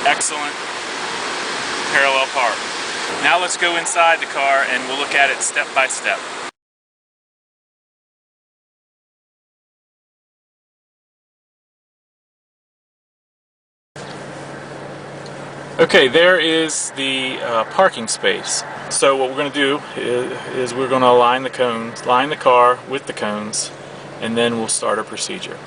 Excellent parallel park. Now let's go inside the car and we'll look at it step by step. Okay, there is the parking space. So what we're going to do is we're going to line the car with the cones, and then we'll start our procedure.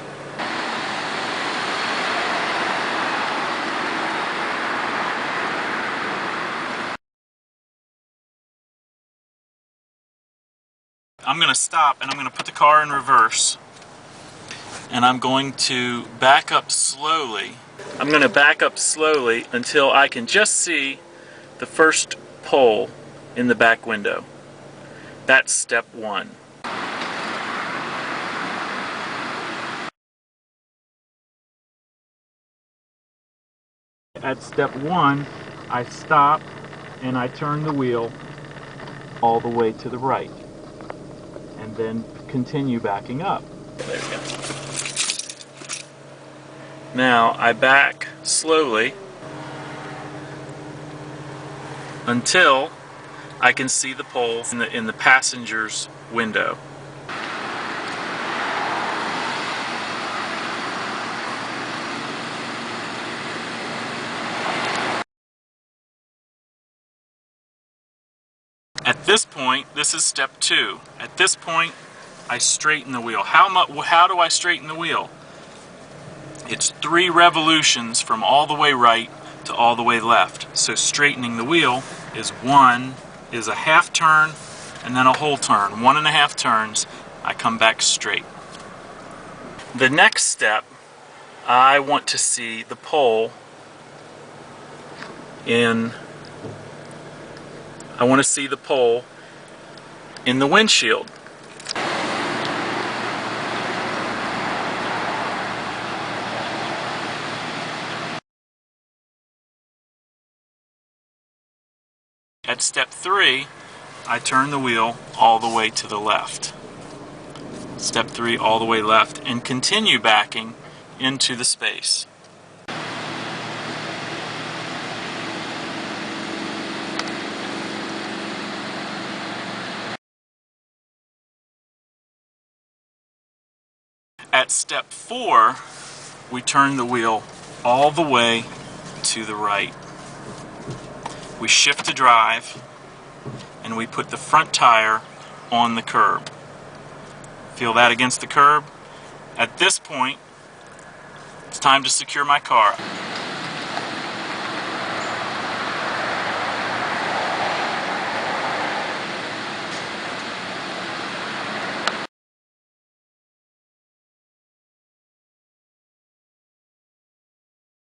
I'm going to stop and I'm going to put the car in reverse, and I'm going to back up slowly. I'm going to back up slowly until I can just see the first pole in the back window. That's step one. At step one, I stop and I turn the wheel all the way to the right, and then continue backing up. There we go. Now I back slowly until I can see the pole in the passenger's window. At this point, this is step two. At this point, I straighten the wheel. How do I straighten the wheel? It's 3 revolutions from all the way right to all the way left. So straightening the wheel is a half turn and then a whole turn. 1.5 turns, I come back straight. The next step, I want to see the pole in the windshield. At step 3, I turn the wheel all the way to the left. Step 3, all the way left, and continue backing into the space. At step 4, we turn the wheel all the way to the right. We shift to drive, and we put the front tire on the curb. Feel that against the curb? At this point, it's time to secure my car.